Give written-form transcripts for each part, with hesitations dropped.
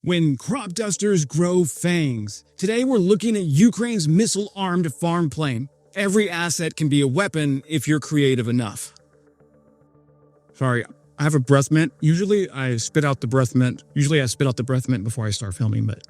When crop dusters grow fangs. Today we're looking at Ukraine's missile-armed farm plane. Every asset can be a weapon if you're creative enough. Sorry, I have a breath mint. Usually I spit out the breath mint before I start filming, but...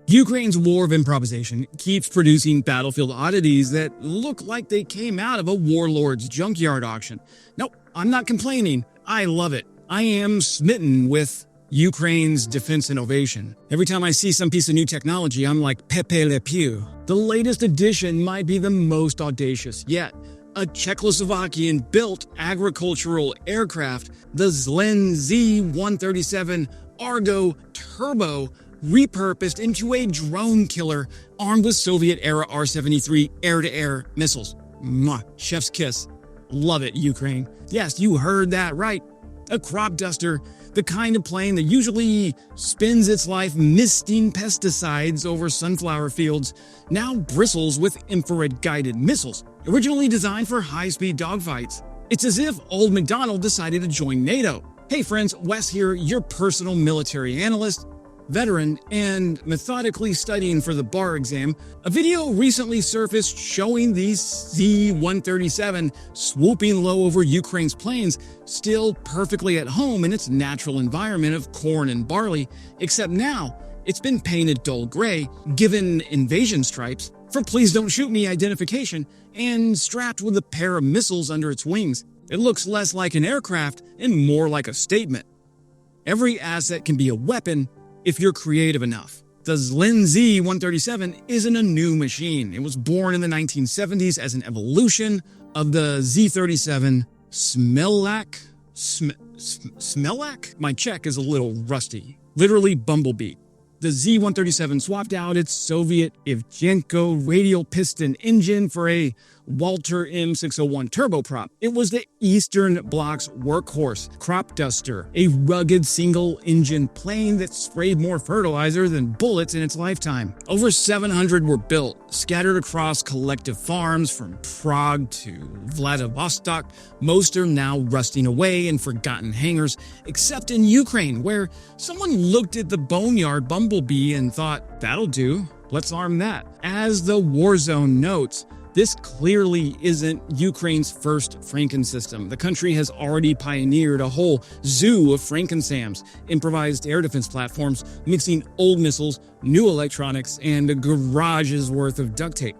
Ukraine's war of improvisation keeps producing battlefield oddities that look like they came out of a warlord's junkyard auction. Nope, I'm not complaining. I love it. I am smitten with Ukraine's defense innovation. Every time I see some piece of new technology, I'm like Pepe Le Pew. The latest addition might be the most audacious yet. A Czechoslovakian-built agricultural aircraft, the Zlin Z-137 Agro Turbo, repurposed into a drone killer armed with Soviet-era R-73 air-to-air missiles. Mwah, chef's kiss. Love it, Ukraine. Yes, you heard that right. A crop duster, the kind of plane that usually spends its life misting pesticides over sunflower fields, now bristles with infrared-guided missiles, originally designed for high-speed dogfights. It's as if old MacDonald decided to join NATO. Hey friends, Wes here, your personal military analyst, veteran, and methodically studying for the bar exam. A video recently surfaced showing the Z-137 swooping low over Ukraine's plains, still perfectly at home in its natural environment of corn and barley, except now it's been painted dull gray, given invasion stripes, for please don't shoot me identification, and strapped with a pair of missiles under its wings. It looks less like an aircraft and more like a statement. Every asset can be a weapon if you're creative enough. The Zlin Z-137 isn't a new machine. It was born in the 1970s as an evolution of the Z-37 Čmelák? Čmelák? My Czech is a little rusty. Literally Bumblebee. The Z-137 swapped out its Soviet Ivchenko radial piston engine for a Walter M601 turboprop. It was the Eastern Bloc's workhorse crop duster, a rugged single-engine plane that sprayed more fertilizer than bullets in its lifetime. Over 700 were built, scattered across collective farms from Prague to Vladivostok. Most are now rusting away in forgotten hangars, except in Ukraine, where someone looked at the boneyard Bumblebee and thought, that'll do, let's arm that. As the Warzone notes, this clearly isn't Ukraine's first Franken system. The country has already pioneered a whole zoo of Frankensams, improvised air defense platforms, mixing old missiles, new electronics, and a garage's worth of duct tape.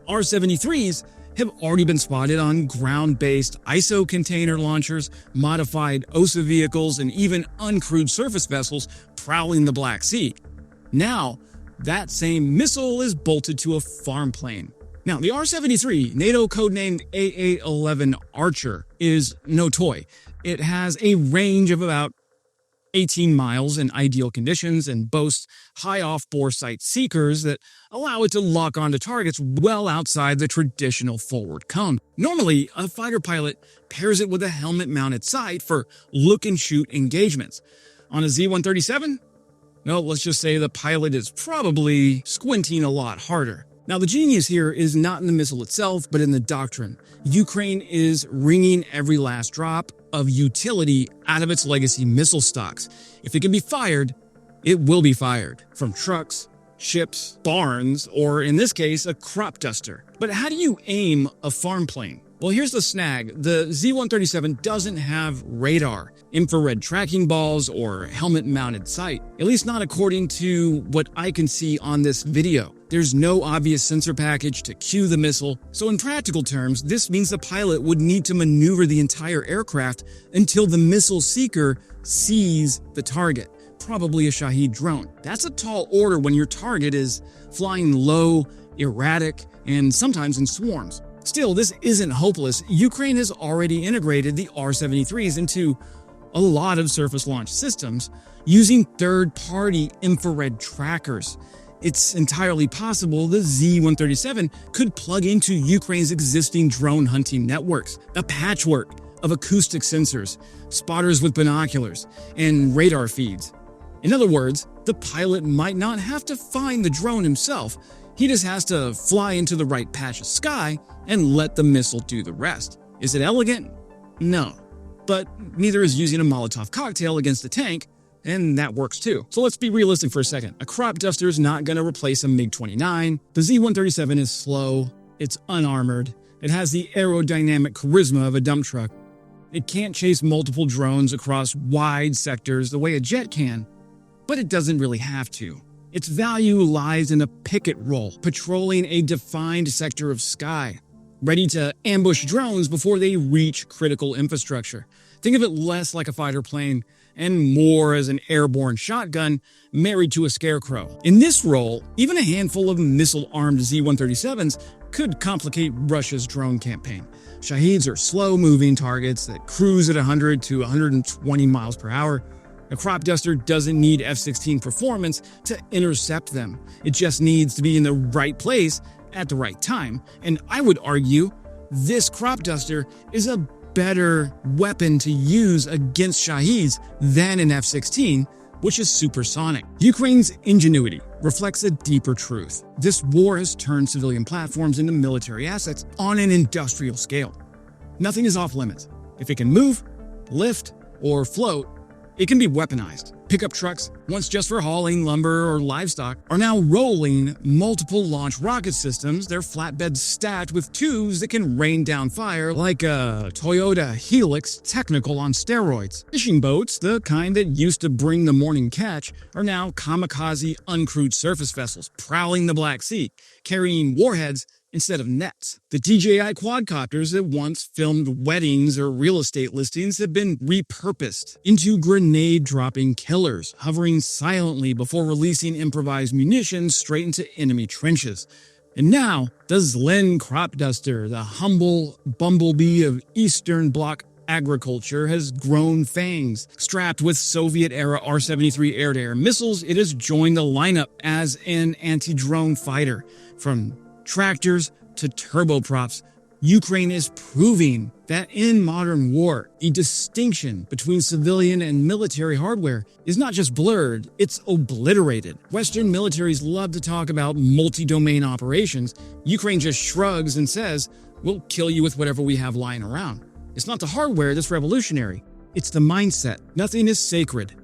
R-73s have already been spotted on ground-based ISO container launchers, modified OSA vehicles, and even uncrewed surface vessels prowling the Black Sea. Now, that same missile is bolted to a farm plane. Now, the R-73, NATO codenamed AA-11 Archer, is no toy. It has a range of about 18 miles in ideal conditions and boasts high-off-boresight seekers that allow it to lock onto targets well outside the traditional forward cone. Normally, a fighter pilot pairs it with a helmet-mounted sight for look-and-shoot engagements. On a Z-137? No, let's just say the pilot is probably squinting a lot harder. Now, the genius here is not in the missile itself, but in the doctrine. Ukraine is wringing every last drop of utility out of its legacy missile stocks. If it can be fired, it will be fired. From trucks, ships, barns, or in this case, a crop duster. But how do you aim a farm plane? Well, here's the snag. The Z-137 doesn't have radar, infrared tracking balls, or helmet-mounted sight. At least not according to what I can see on this video. There's no obvious sensor package to cue the missile, so in practical terms, this means the pilot would need to maneuver the entire aircraft until the missile seeker sees the target, probably a Shahed drone. That's a tall order when your target is flying low, erratic, and sometimes in swarms. Still, this isn't hopeless. Ukraine has already integrated the R-73s into a lot of surface launch systems using third-party infrared trackers. It's entirely possible the Z-137 could plug into Ukraine's existing drone hunting networks, a patchwork of acoustic sensors, spotters with binoculars, and radar feeds. In other words, the pilot might not have to find the drone himself. He just has to fly into the right patch of sky and let the missile do the rest. Is it elegant? No. But neither is using a Molotov cocktail against a tank, and that works too. So let's be realistic for a second. A crop duster is not going to replace a MiG-29. The Z-137 is slow, it's unarmored, it has the aerodynamic charisma of a dump truck. It can't chase multiple drones across wide sectors the way a jet can, but it doesn't really have to. Its value lies in a picket role, patrolling a defined sector of sky, ready to ambush drones before they reach critical infrastructure. Think of it less like a fighter plane and more as an airborne shotgun married to a scarecrow. In this role, even a handful of missile-armed Z-137s could complicate Russia's drone campaign. Shaheeds are slow-moving targets that cruise at 100 to 120 miles per hour. A crop duster doesn't need F-16 performance to intercept them. It just needs to be in the right place at the right time. And I would argue this crop duster is a better weapon to use against Shaheeds than an F-16, which is supersonic. Ukraine's ingenuity reflects a deeper truth. This war has turned civilian platforms into military assets on an industrial scale. Nothing is off limits. If it can move, lift, or float, it can be weaponized. Pickup trucks, once just for hauling lumber or livestock, are now rolling multiple launch rocket systems, their flatbeds stacked with tubes that can rain down fire like a Toyota Helix Technical on steroids. Fishing boats, the kind that used to bring the morning catch, are now kamikaze uncrewed surface vessels prowling the Black Sea, carrying warheads instead of nets. The DJI quadcopters that once filmed weddings or real estate listings have been repurposed into grenade-dropping killers, hovering silently before releasing improvised munitions straight into enemy trenches. And now, the Zlin crop duster, the humble Bumblebee of Eastern Bloc agriculture, has grown fangs. Strapped with Soviet-era R-73 air-to-air missiles, it has joined the lineup as an anti-drone fighter. From tractors to turboprops, Ukraine is proving that in modern war, the distinction between civilian and military hardware is not just blurred, it's obliterated. Western militaries love to talk about multi-domain operations. Ukraine just shrugs and says, we'll kill you with whatever we have lying around. It's not the hardware that's revolutionary, it's the mindset. Nothing is sacred.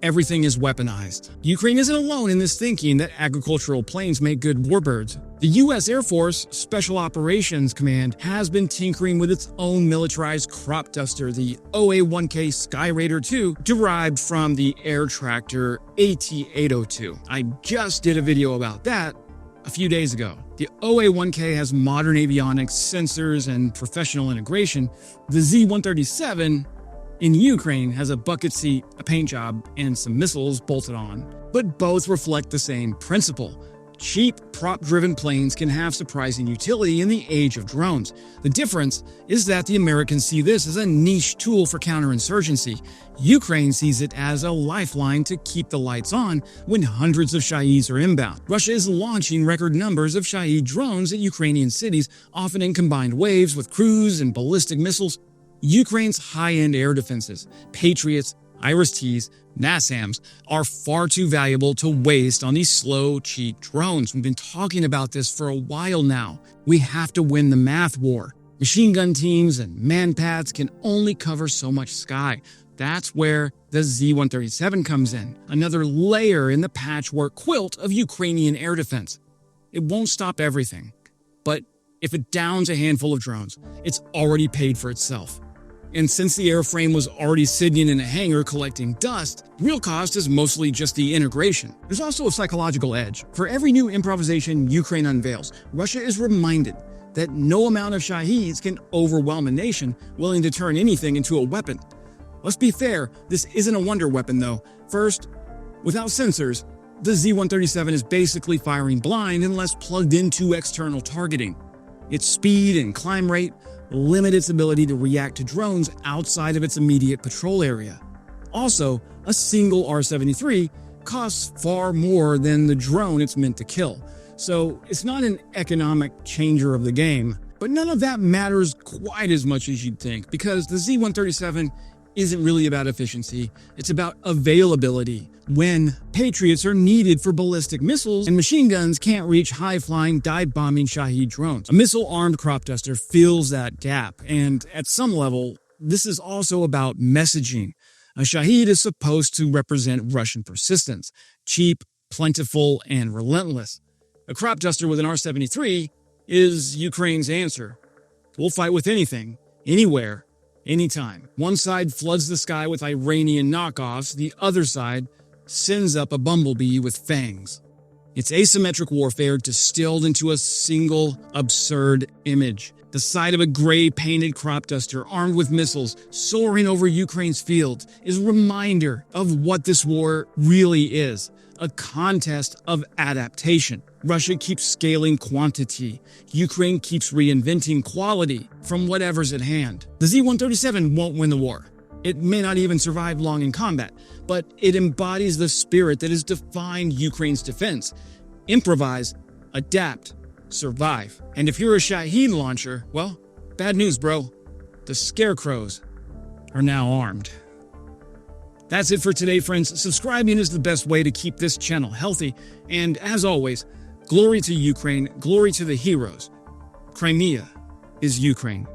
Everything is weaponized. Ukraine isn't alone in this thinking that agricultural planes make good warbirds. The U.S. Air Force Special Operations Command has been tinkering with its own militarized crop duster, the OA-1K Skyraider 2, derived from the air tractor AT-802. I just did a video about that a few days ago. The OA-1K has modern avionics, sensors, and professional integration. The Z-137 in Ukraine has a bucket seat, a paint job, and some missiles bolted on. But both reflect the same principle. Cheap, prop-driven planes can have surprising utility in the age of drones. The difference is that the Americans see this as a niche tool for counterinsurgency. Ukraine sees it as a lifeline to keep the lights on when hundreds of Shaheeds are inbound. Russia is launching record numbers of Shahed drones at Ukrainian cities, often in combined waves with cruise and ballistic missiles. Ukraine's high-end air defenses, Patriots, Iris-Ts, NASAMs, are far too valuable to waste on these slow, cheap drones. We've been talking about this for a while now. We have to win the math war. Machine gun teams and manpads can only cover so much sky. That's where the Z-137 comes in, another layer in the patchwork quilt of Ukrainian air defense. It won't stop everything, but if it downs a handful of drones, it's already paid for itself. And since the airframe was already sitting in a hangar collecting dust, real cost is mostly just the integration. There's also a psychological edge. For every new improvisation Ukraine unveils, Russia is reminded that no amount of Shaheeds can overwhelm a nation willing to turn anything into a weapon. Let's be fair, this isn't a wonder weapon though. First, without sensors, the Z-137 is basically firing blind unless plugged into external targeting. Its speed and climb rate limit its ability to react to drones outside of its immediate patrol area. Also, a single R-73 costs far more than the drone it's meant to kill, so it's not an economic changer of the game. But none of that matters quite as much as you'd think, because the Z-137 isn't really about efficiency, it's about availability. When Patriots are needed for ballistic missiles and machine guns can't reach high-flying, dive-bombing Shahed drones, a missile-armed crop duster fills that gap. And at some level, this is also about messaging. A Shahed is supposed to represent Russian persistence, cheap, plentiful, and relentless. A crop duster with an R-73 is Ukraine's answer. We'll fight with anything, anywhere, anytime. One side floods the sky with Iranian knockoffs, the other side sends up a Bumblebee with fangs. It's asymmetric warfare distilled into a single absurd image. The sight of a gray-painted crop duster armed with missiles soaring over Ukraine's fields is a reminder of what this war really is, a contest of adaptation. Russia keeps scaling quantity. Ukraine keeps reinventing quality from whatever's at hand. The Z-137 won't win the war. It may not even survive long in combat, but it embodies the spirit that has defined Ukraine's defense. Improvise, adapt, survive. And if you're a Shahed launcher, well, bad news, bro. The scarecrows are now armed. That's it for today, friends. Subscribing is the best way to keep this channel healthy. And as always, glory to Ukraine, glory to the heroes. Crimea is Ukraine.